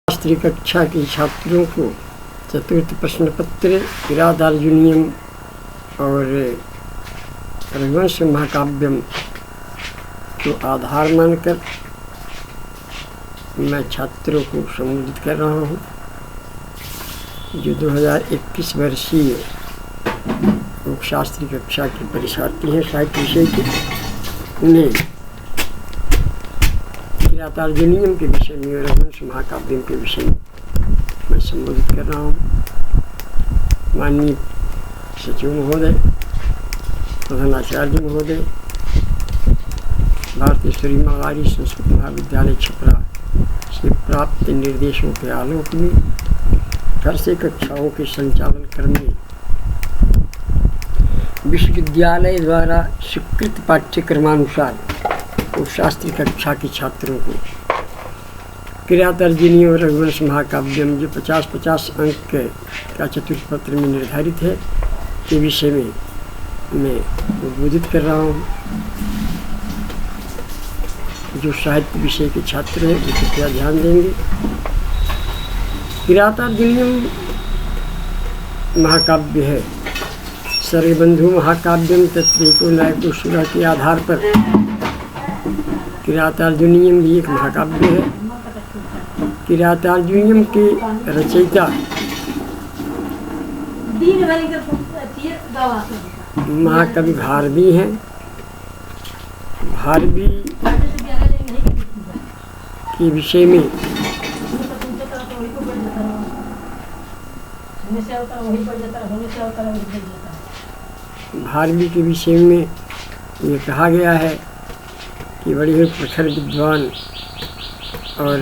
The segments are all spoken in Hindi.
शास्त्री कक्षा के छात्रों को चतुर्थ प्रश्न पत्र किरातार्जुनीयम और रघुवंश महाकाव्यम को आधार मानकर मैं छात्रों को संबोधित कर रहा हूँ, जो 2021 वर्षीय शास्त्री कक्षा के परीक्षार्थी हैं साहित्य विषय के। उन्हें किरातार्जुनीयम के विषय में और रघुवंश महाकाव्यम के विषय में मैं संबोधित कर रहा हूँ। माननीय सचिव महोदय, प्रधानाचार्य महोदय, भारतेश्वरी मावारी संस्कृत महाविद्यालय छपरा से प्राप्त निर्देशों के आलोक में घर से कक्षाओं के संचालन क्रम में विश्वविद्यालय द्वारा स्वीकृत पाठ्यक्रमानुसार शास्त्री कक्षा के छात्रों को किरातार्जुनीयम और रघुवंश महाकाव्यम जो 50-50 अंक का चतुर्थ पत्र में निर्धारित है के विषय में मैं उद्बोधित कर रहा हूँ। जो साहित्य विषय के छात्र हैं वो कृपया ध्यान देंगे। किरातार्जुनीयम महाकाव्य है सर्वबंधु महाकाव्यम तत्रेको नायको सुरा के आधार पर किरातार्जुनीयम भी एक महाकाव्य है। किरातार्जुनीयम के रचयिता महाकवि भारवी हैं। भारवी के विषय में भारवी के विषय में ये कहा गया है कि बड़े ही प्रखर विद्वान और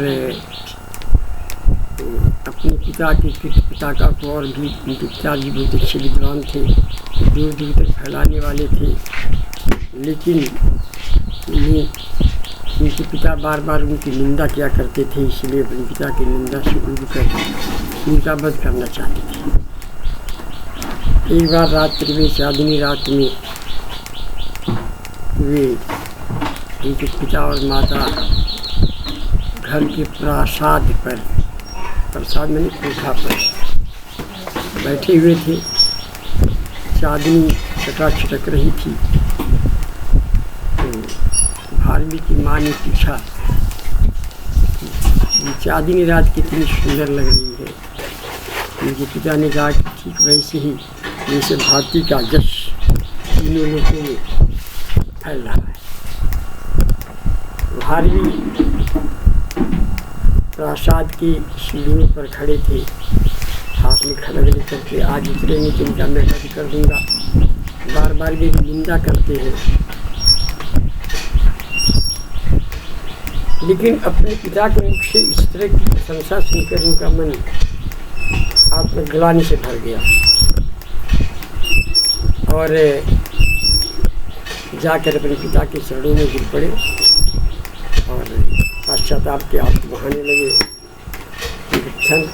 अपने पिता के पिता को और भी उनके पिताजी बहुत अच्छे विद्वान थे, दूर दूर तक फैलाने वाले थे। लेकिन उनके पिता बार बार उनकी निंदा किया करते थे, इसलिए अपने पिता की निंदा से उब कर उनका वध करना चाहते थे। एक बार रात्रि में चांदनी रात में वे उनके पिता और माता घर के प्रासाद पर, प्रासाद में कोठा पर बैठे हुए थे। चांदनी छटक रही थी। तो भारवी की माँ ने पूछा कि चांदनी रात कितनी सुंदर लग रही है। उनके पिता ने कहा कि ठीक वैसे ही जैसे भारती का जश तीनों लोगों में फैल रहा है। भारवी प्रासाद की सीढ़ियों पर खड़े थे, हाथ में खड़ग लेकर के आज उतरेंगे जिनका मैं कभी कर दूंगा। बार बार वे निंदा करते हैं, लेकिन अपने पिता के मुख से इस तरह की प्रशंसा सुनकर उनका मन आत्मग्लानि से भर गया और जाकर अपने पिता के चरणों में गिर पड़े और पश्चाताप के आप बहाने लगे।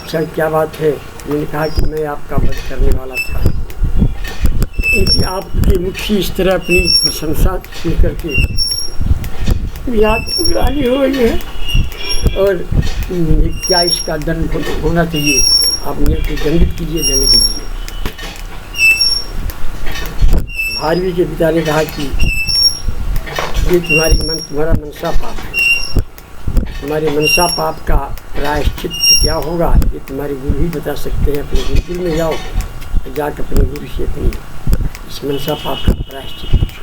क्षण क्या बात है? मैंने कहा कि मैं आपका वध करने वाला था। क्योंकि आपके मुख से इस तरह अपनी प्रशंसा सुन करके आत्मग्लानि हो गई है और क्या इसका दंड होना चाहिए। आप मेरे को दंडित कीजिए, दंड कीजिए। भारवी के पिता ने कहा कि ये तुम्हारा मनसा पाप है। तुम्हारे मनसा पाप का प्रायश्चित क्या होगा ये तुम्हारे गुरु ही बता सकते हैं। अपने गुरुकुल में जाओ, जाकर अपने गुरु से अपनी इस मनसा पाप का प्रायश्चित पूछो।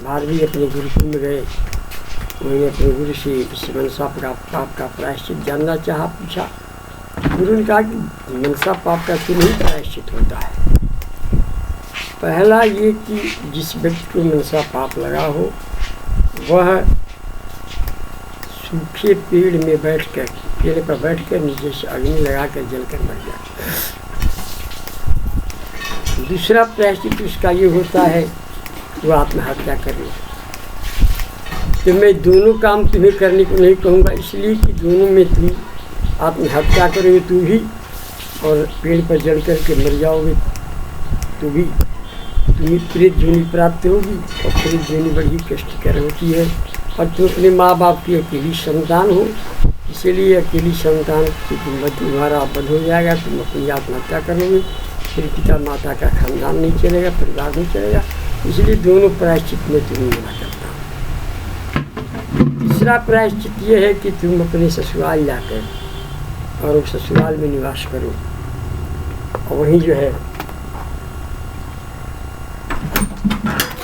भारवी अपने गुरुकुल में गए। उन्होंने अपने गुरु से इस मनसा पाप का प्रायश्चित जानना चाहा, पूछा। गुरु ने कहा कि मनसा पाप का क्यों नहीं प्रायश्चित होता है। पहला ये कि जिस व्यक्ति को मनसा पाप लगा हो वह सूखे पेड़ में बैठकर, पेड़ पर बैठकर नीचे से अग्नि लगाकर जलकर मर जाए। दूसरा प्रायश्चित उसका ये होता है वो आत्महत्या करे। तो मैं दोनों काम तुम्हें करने को नहीं कहूँगा, इसलिए कि दोनों में तुम आत्महत्या करोगे तू भी और पेड़ पर जल कर के मर जाओगे तो भी तुम्हें प्रेत जोनी प्राप्त होगी और प्रेत जोनी बड़ी कष्टकर होती है। और तुम अपने माँ बाप की अकेली संतान हो, इसीलिए अकेली संतान की तुम्हारा बंद हो जाएगा, तुम अपनी आत्महत्या करोगे, फिर पिता माता का खानदान नहीं चलेगा, परिवार नहीं चलेगा। इसलिए दोनों प्रायश्चित में तुम्हें मना करता हूँ। तीसरा प्रायश्चित ये है कि तुम अपने ससुराल जाकर और उस ससुराल में निवास करो, और वहीं जो है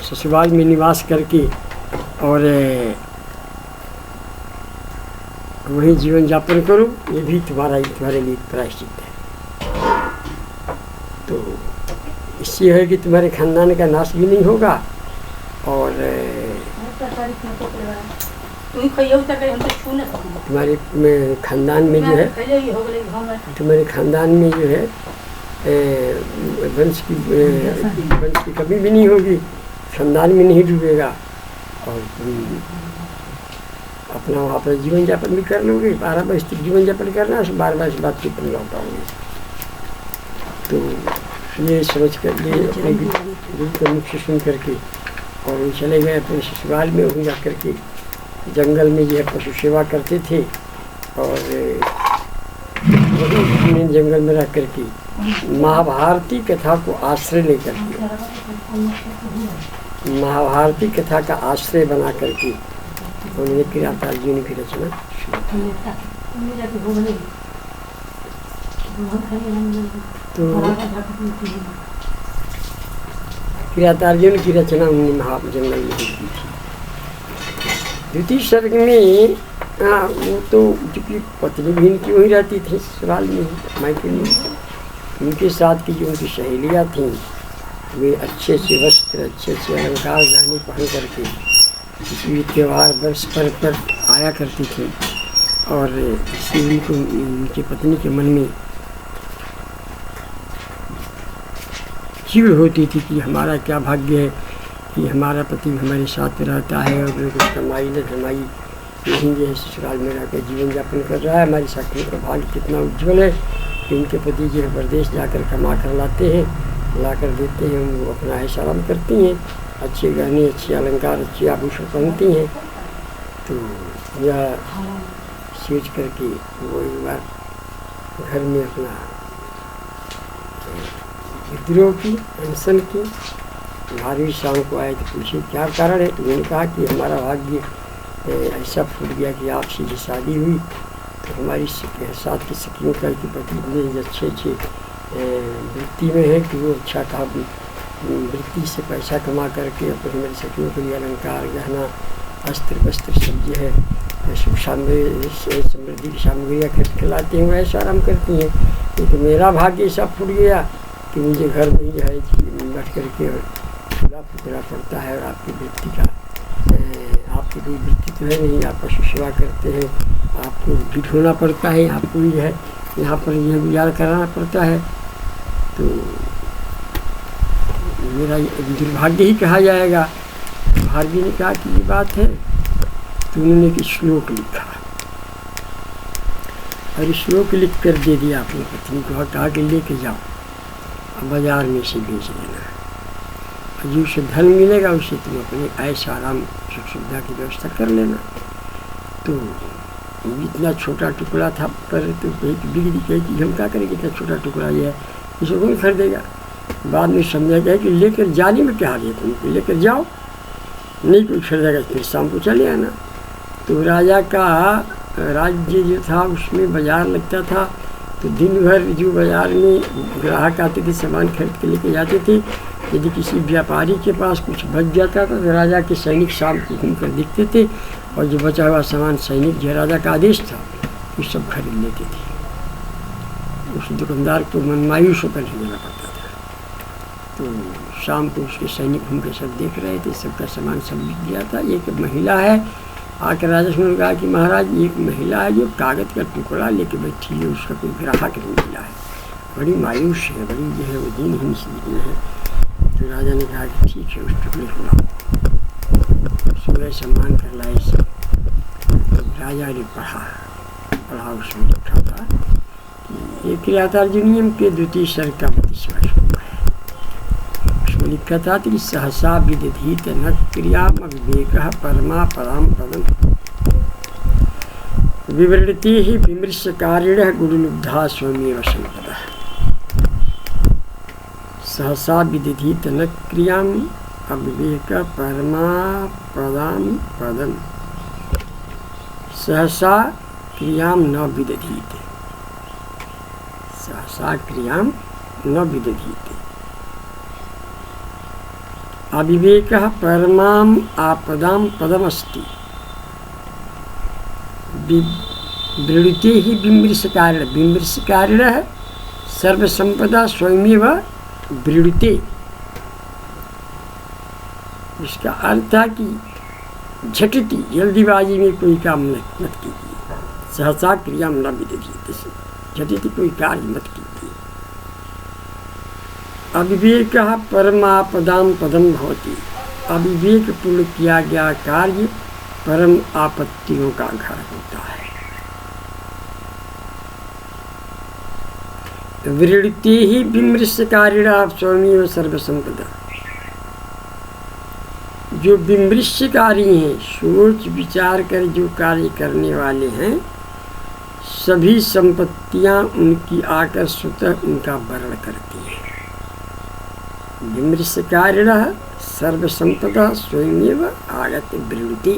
ससुराल में निवास करके और वहीं जीवन यापन करो। ये भी तुम्हारे लिए प्रायश्चित है। तो इससे है कि तुम्हारे खानदान का नाश भी नहीं होगा और तुम्हारे खानदान में जो है, तुम्हारे खानदान में जो है वंश की कभी भी नहीं होगी, खानदान में नहीं डूबेगा और अपना वहाँ पर जीवन यापन भी कर लोगे। 12 वर्ष तक जीवन यापन करना, 12 वर्ष बाद फिर तुम लौट आओगे। तो ये सोच कर ये अपने गुरु का मुख से सुन करके और वो चले गए अपने ससुराल में। वहीं जा करके जंगल में जो है पशु सेवा करते थे और वहीं जंगल में रह करके महाभारती कथा को आश्रय लेकर के, महाभारती कथा का आश्रय बना करके उन्होंने किरातार्जुन की रचना शुरू की। तो किरातार्जुन की रचना उन्होंने जंगल में की थी। द्वितीय सर्ग में वो तो चूँकि पत्नी भी इनकी वहीं रहती थी ससुराल में, मायके में। उनके साथ की जो उनकी सहेलियाँ थीं वे अच्छे से वस्त्र, अच्छे से अलंकार गहने पहन करके किसी त्यौहार वर्ष पर आया करती थी और इसी को उनकी पत्नी के मन में चिढ़ होती थी कि हमारा क्या भाग्य है कि हमारा पति हमारे साथ रहता है और कुछ कमाई न धमाई यहीं जो है ससुराल में रहकर जीवन यापन कर रहा है। हमारी सखी का भाग्य कितना उज्ज्वल है कि उनके पति जो है प्रदेश जाकर कमा कर लाते हैं, ला कर देते हैं, वो अपना ऐश आराम करती हैं, अच्छे गहने, अच्छे अलंकार, अच्छे आभूषण पहनती हैं। तो यह सोच करके वो एक बार घर में अपना विद्रोह की, अनशन की। 12वीं शाम को आए तो पूछे क्या कारण है, तो उन्होंने कहा कि हमारा भाग्य ऐसा फूट गया कि आपसे जो शादी हुई तो हमारी साथ की सखियों का कि पति इतने अच्छे वृत्ति में है कि वो अच्छा काम वृत्ति से पैसा कमा करके अपनी मेरी सखियों के लिए अलंकार, गहना, अस्त्र वस्त्र सब जो है सुख समृद्धि की सामग्रियाँ खरीद के लाते हैं, वो ऐसा आराम करती हैं। लेकिन मेरा भाग्य ऐसा फूट गया कि मुझे घर में जो है बैठ करके चूल्हा फुकरा पड़ता है और आपकी वृत्ति का आपकी कोई वृत्ति तो है नहीं, आप पशु सेवा करते हैं, आपको फिट होना पड़ता है, आपको ही है यहाँ पर यह गुजार कराना पड़ता है। तो मेरा दुर्भाग्य ही कहा जाएगा। भारती ने कहा कि ये बात है, तो उन्होंने एक श्लोक लिखा और श्लोक लिख कर दे दिया अपनी पत्नी को और कहा कि लेके जाओ बाजार में से बेच देना, जो उसे धन मिलेगा उसे तुम अपने ऐश आराम सुख सुविधा की व्यवस्था कर लेना। तो इतना छोटा टुकड़ा था पर तो बिगड़ी कही कि हम क्या करेंगे, इतना छोटा टुकड़ा ये है, इसे कौन खरीदेगा। बाद में समझा गया कि लेकर जाने में क्या हाल है, तुमको लेकर जाओ, नहीं कोई खरीदेगा फिर शाम को चले आना। तो राजा का राज्य जो था उसमें बाज़ार लगता था, तो दिन भर जो बाज़ार में ग्राहक आते थे सामान खरीद के लेके जाते थे। यदि किसी व्यापारी के पास कुछ बच जाता था तो राजा के सैनिक शाम को घूम कर देखते थे और जो बचा हुआ सामान सैनिक जो राजा का आदेश था वो सब खरीद लेते थे। उस दुकानदार को मनमायूस होकर लेना पड़ता था। तो शाम को उसके सैनिक घूम कर सब देख रहे थे, सबका सामान सब बिक गया था। एक महिला है आकर राजा ने कहा कि महाराज एक महिला है जो कागज़ का टुकड़ा लेके बैठी है, उसका कोई ग्राहक नहीं मिला है, बड़ी मायूस है, बड़ी जो है वो दीनहीन सी है। तो राजा ने कहा कि ठीक है उस टुकड़े को लाओ, सूर्य सम्मान कर लाए सब। तो राजा ने पढ़ा उसमें लिखा था कि ये किरातार्जुनीयम के द्वितीय सर्ग का 32वां श्लोक है। उसमें लिखा था कि सहसा विदधीत न क्रियाम अविवेक परमा पराम पदम। विवृणति ही विमृश्यकारिणः गुरुलुब्धा स्वयमेव संपदः सहसा विदधीत न क्रियाम् अविवेक परमापदां पदम् सहसा क्रियां न विदधीते सहसा क्रियां न विदधीते अविवेकः परमाम् आपदां पदमस्ति विवृणुते ही बिंबृषकारिणः बिंबृषकारिणः सर्वसंपदा स्वयमेव वृणुते। इसका अर्थ है कि झटती जल्दीबाजी में कोई काम मत कीजिए। सहसा क्रिया न विदधीते झटती कोई कार्य मत कीजिए। अविवेकः परमापदां पदं भवति अविवेक पूर्ण किया गया कार्य परम आपत्तियों का घर होता है। वृणुते ही बिंबृश्यकारिणः स्वयमेव सर्वसंपदा जो बिंबृश्यकारी हैं सोच विचार कर जो कार्य करने वाले हैं सभी संपत्तियां उनकी आकर स्वतः उनका वर्ण करती हैं। बिंबृश्यकारिणः सर्वसंपदा स्वयमेव आगत वृणुते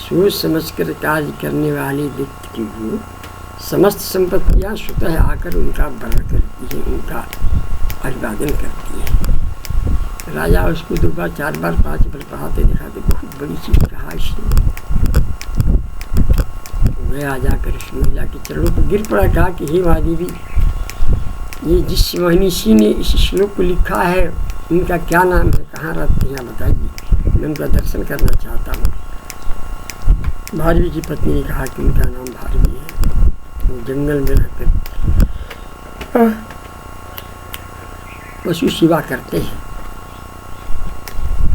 सोच समझकर कार्य करने वाले व्यक्ति की समस्त संपत्तियां स्वतः आकर उनका वर्ण करती है उनका अभिवादन करती है। राजा उसको 2 बार 4 बार 5 बार पढ़ाते दिखाते बहुत बड़ी चीज़ कहा इसने। गया जाकर उस महिला के चरणों पर गिर पड़ा कहा कि हे महादेवी ये जिस महनीषी ने इस श्लोक को लिखा है उनका क्या नाम है कहाँ रहते हैं बताइए मैं उनका दर्शन करना चाहता हूँ। भारवी की पत्नी ने कहा कि उनका नाम भारवी है वो जंगल में रहकर पशु सेवा करते हैं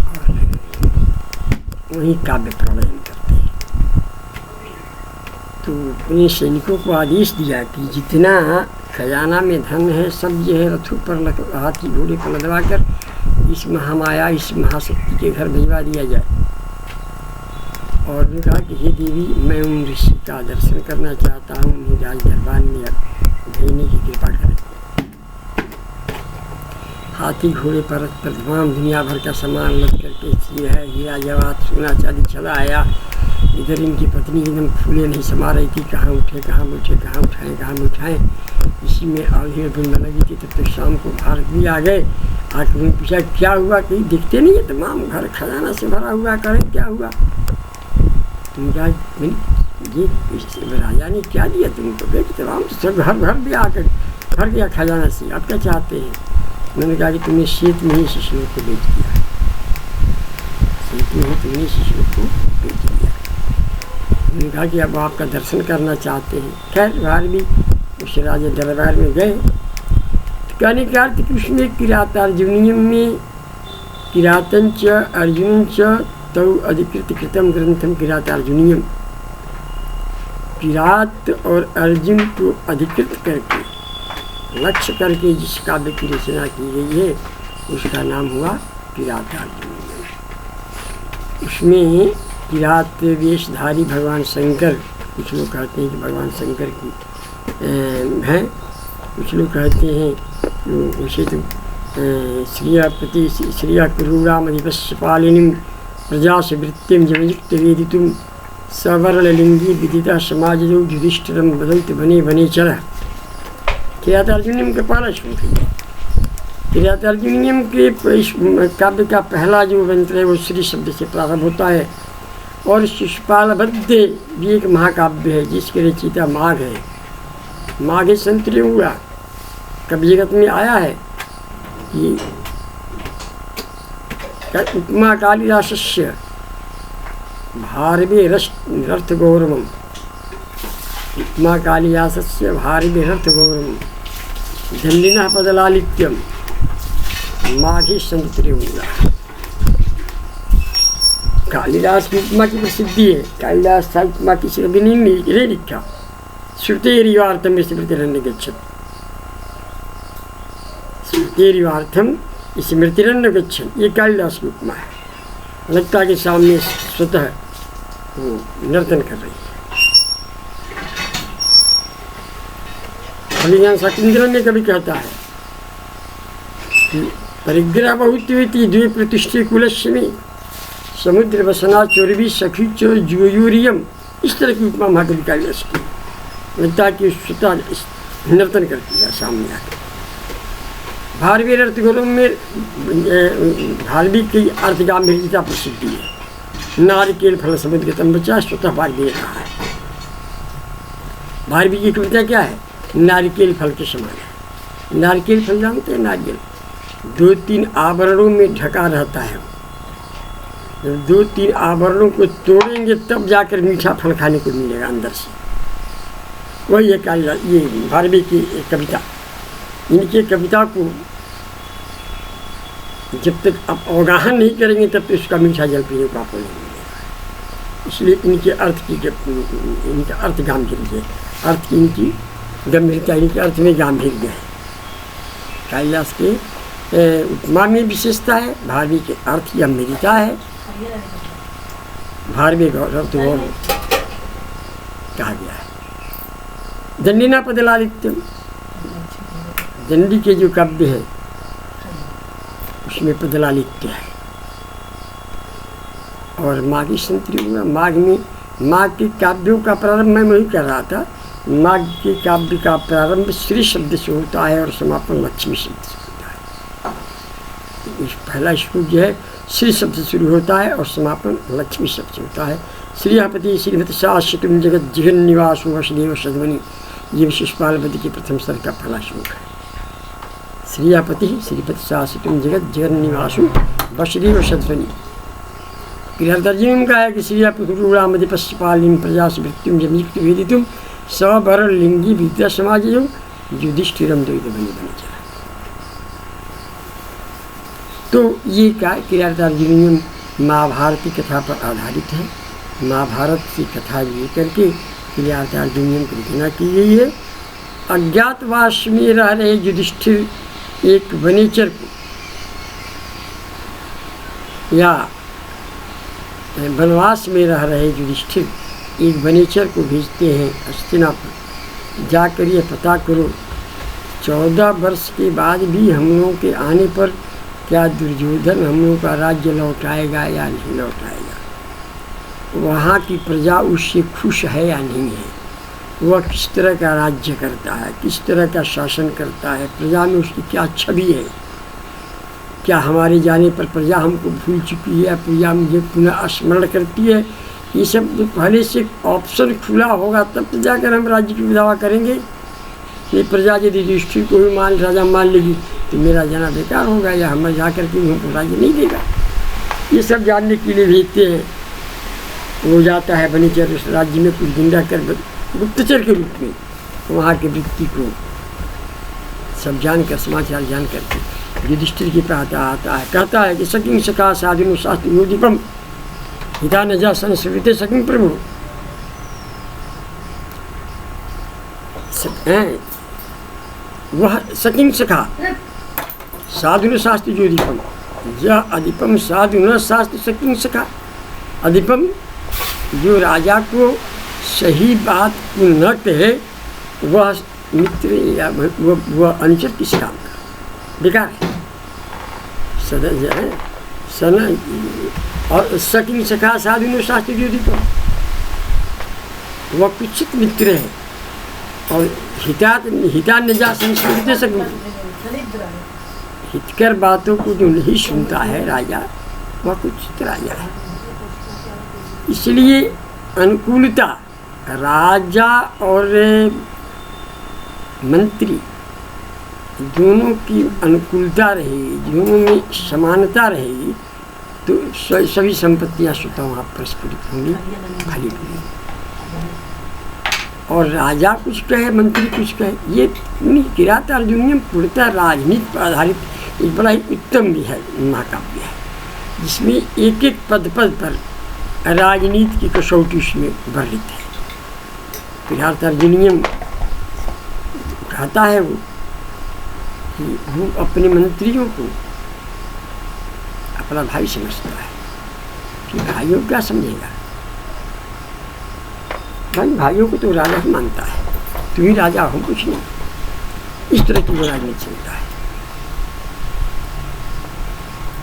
और वहीं काव्य प्रवचन करते हैं। तो अपने सैनिकों को आदेश दिया कि जितना खजाना में धन है सब जो है रथों पर हाथी घोड़े पर लदवा कर इस महामाया इस महाशक्ति के घर भिजवा दिया जाए। और ने कहा कि हे देवी मैं उन ऋषि का दर्शन करना चाहता हूँ उन्हें राज दरबार में भेजने की कृपा करें। हाथी घोड़े पर तमाम दुनिया भर का सामान लद करके ये है हीरा जवाहरात सोना चांदी चला आया। इधर इनकी पत्नी एकदम फूले नहीं समा रही थी कहाँ उठे कहाँ उठाएं। इसी में आधी धुंध लगी थी तब तो शाम को भारत भी आ गए। आकर उन्हें पूछा क्या हुआ कहीं दिखते नहीं है तमाम घर खजाना से भरा हुआ करें क्या हुआ। तुमका ये राजा ने क्या दिया तुमको बेटी तमाम सब घर भर भी आकर भर गया खजाना से अब क्या चाहते हैं। मैंने कहा कि तुमने शीत में ही शिशुओं को बेच दिया शीत में ही तुमने शिशुओं को बेच दिया। उन्होंने कहा कि अब आपका दर्शन करना चाहते हैं। खैर बाहर भी उस राजा दरबार में गए तो कहने का अर्थ कि उसमें किरातार्जुनीयम में किरातन च अर्जुन च तौ अधिकृत कृतम ग्रंथम किरातार्जुनीयम किरात और अर्जुन को अधिकृत करके लक्ष्य करके जिस काव्य की रचना की गई है उसका नाम हुआ किरातार्जुनीयम। उसमें किरात वेशधारी भगवान शंकर कुछ लोग कहते हैं कि भगवान शंकर की हैं कुछ लोग कहते हैं उसे तो श्रियापति श्रिया क्रूरामधिपस्य पालिनीं प्रजास वृत्तिम जमयुक्त वेदितुम सवर्णलिंगी विदिता समाज युधिष्ठिरम बदलत बने चल। किरातार्जुनीयम के पहला श्लोक है। किरातार्जुनीयम के काव्य का पहला जो मंत्र है वो श्री शब्द से प्रारंभ होता है और शिशुपालबद्ध भी एक महाकाव्य है जिसके रचयिता माघ है। माघ संतरे हुआ कवि जगत में आया है कि उपमा कालिदासस्य भारवे रथ गौरवम उपमा कालिदासस्य भारवे रथ गौरवम दल्लिनः पदलालित्यम माघे संतरे हुआ। कालिदास की उपमा की प्रसिद्धि है। कालिदास था उपमा किसी कभी नहीं लिखा। श्रुतेरिवार्थम स्मृतिरन्य गच्छत् श्रुतेरिवार्थम स्मृतिरन्य गच्छन् ये कालिदास की उपमा है। लगता के सामने स्वतः वो नर्तन कर रही है। अभिज्ञान शाकुंतलम में कभी कहता है कि परिग्रह बहुत द्वे प्रतिष्ठे कुलस्य में समुद्र वसना चोरवी सखी चोर जुयूरियम, इस तरह की उपमा महाकवि कालिदास की लगता है कि स्वतः नर्तन करती है सामने आकर। भारवीय अर्थगुणों में भारवी की अर्थ गांभीर्यता प्रसिद्धि है। नारिकेल फल समुद्र गतम बचा स्वतः भारवीय कहा है। भारवी की कविता क्या है? नारिकेल फल के समान है। नारिकेल फल जानते हैं? नारिकेल 2-3 आवरणों में ढका रहता है। जब 2-3 आवरणों को तोड़ेंगे तब जाकर मीठा फल खाने को मिलेगा अंदर से। वही ये भारवी की कविता। इनकी कविता को जब तक आप अवगाहन नहीं करेंगे तब तक उसका मीठा जल पीने को आपको नहीं मिलेगा। इसलिए इनके इनका अर्थ गांभीर्य है, अर्थ की इनकी गंभीरता, इनके अर्थ में गांभीर्य है। कालिदास के उपमा में विशेषता है, भारवी के अर्थ की गंभीरता है। भारवी गौरव तो गौरव कहा गया है। दंडिना पदलालित्यम, दंडी के जो काव्य है उसमें पदलालित्य है। और माघी संतरी हुआ, माघ में माघ के काव्यों का प्रारंभ मैं वही कर रहा था। माघ के काव्य का प्रारंभ श्री शब्द से होता है और समापन लक्ष्मी शब्द से होता है। पहला श्लोक जो है श्री शब्द से शुरू होता है और समापन लक्ष्मी शब्द से होता है। श्रीपति श्रीमती शाश्वतम जगत जिहन निवासो वसुदेव सद्वनी, ये शिशुपालपति के प्रथम स्तर का पहला श्लोक है। श्रीपति श्रीपति शाश्वतम जगत जिहन निवासो वसुदेव सद्वनी। गृहदर्जन का है कि श्रीपुरामदि पश्चिपालिम प्रजा मृत्युम जनिक्त वेदितुम सवर लिंगी विद्या समाज युधिष्ठिरम द्वैत बनी चला। तो ये किरातार्जुनीयम महाभारत की कथा पर आधारित है। महाभारत की कथा लेकर के किरातार्जुनीयम की रचना की गई है। अज्ञातवास में रह रहे युधिष्ठिर एक वनेचर को या वनवास में रह रहे युधिष्ठिर एक वनेचर को भेजते हैं हस्तिनापुर, जाकर ये पता करो 14 वर्ष के बाद भी हम लोगों के आने पर क्या दुर्योधन हम लोगों का राज्य लौटाएगा या नहीं लौटाएगा। वहाँ की प्रजा उससे खुश है या नहीं है, वह किस तरह का राज्य करता है, किस तरह का शासन करता है, प्रजा में उसकी क्या छवि है, क्या हमारे जाने पर प्रजा हमको भूल चुकी है, प्रजा मुझे पुनः स्मरण करती है। ये सब पहले से ऑप्शन खुला होगा तब तो जाकर हम राज्य की दावा करेंगे। ये प्रजा यदि युधिष्ठिर को भी राजा मान लेगी तो मेरा जाना बेकार होगा या हम जाकर के हमको राज्य नहीं देगा। ये सब जानने के लिए भेजते हैं। वो जाता है वनेचर उस राज्य में कुछ दिन रहकर गुप्तचर के रूप में वहाँ के व्यक्ति को सब जानकर समाचार जान करके युधिष्ठिर के पास आता है, कहता है कि सकिंग सखा साधुनु शास्त्र योदीपम हिता न जा संस्कृत सकिंग प्रभु। वह सकिंग सखा साधुन शास्त्र ज्योतिपम, यह अधिपम साधुन शास्त्र सकिंग सखा। अधिपम जो राजा को सही बात को न कहे वह मित्र या वह अनुचर किस काम का, बेकार है। सना और सकिंग सखा साधुन शास्त्र ज्योतिपम, वह कुचित मित्र है। और हिता निजा संस्कृत सकिंग, हितकर बातों को जो नहीं सुनता है राजा वह कुछ राजा है। इसलिए अनुकूलता, राजा और मंत्री दोनों की अनुकूलता रहेगी, दोनों में समानता रहेगी तो सभी संपत्तियां स्वतः वहाँ प्रस्फुटित होंगी, फलित होंगी। और राजा कुछ कहे मंत्री कुछ कहे, ये किरातार्जुनीयम पूर्णतः राजनीति पर आधारित एक बड़ा ही उत्तम भी है महाकाव्य है, जिसमें एक एक पद पद पर राजनीति की कसौटी उसमें वर्णित है। किरातार्जुनीयम कहता है वो कि वो अपने मंत्रियों को अपना भाई समझता है कि भाइयों क्या समझेगा, भाइयों को तो राजा ही मानता है, तू ही राजा हो कुछ नहीं। इस तरह की राजनीति चलता है।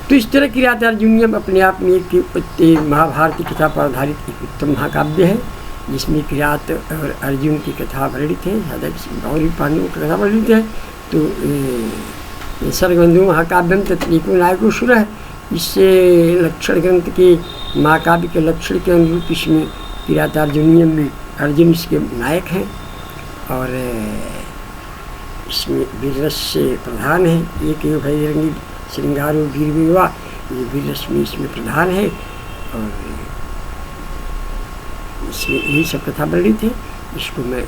तो इस तरह की रात अर्जुनियम अपने आप में एक महाभारत की कथा पर आधारित एक उत्तम महाकाव्य है, जिसमें किरात और अर्जुन की कथा वर्णित है, और भी पांडवों की कथा वर्णित है। तो सर्गबंधु महाकाव्यम तत्नीको नायको सुर है। इससे लक्षण ग्रंथ के महाकाव्य के लक्षण के अनुरूप इसमें किरात अर्जुनियम में अर्जुन इसके नायक हैं, और इसमें वीररस से प्रधान है। एक भैरंगी श्रृंगारो वीर विवाह, ये वीररस में इसमें प्रधान है, और इसमें यही सब कथा वर्णित है। इसको मैं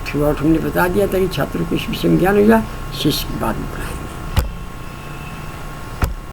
थ्रू आउट हमने बता दिया था कि छात्रों को इस विषय में ज्ञान हो जाए, शिष्य बाद में पढ़ाएंगे।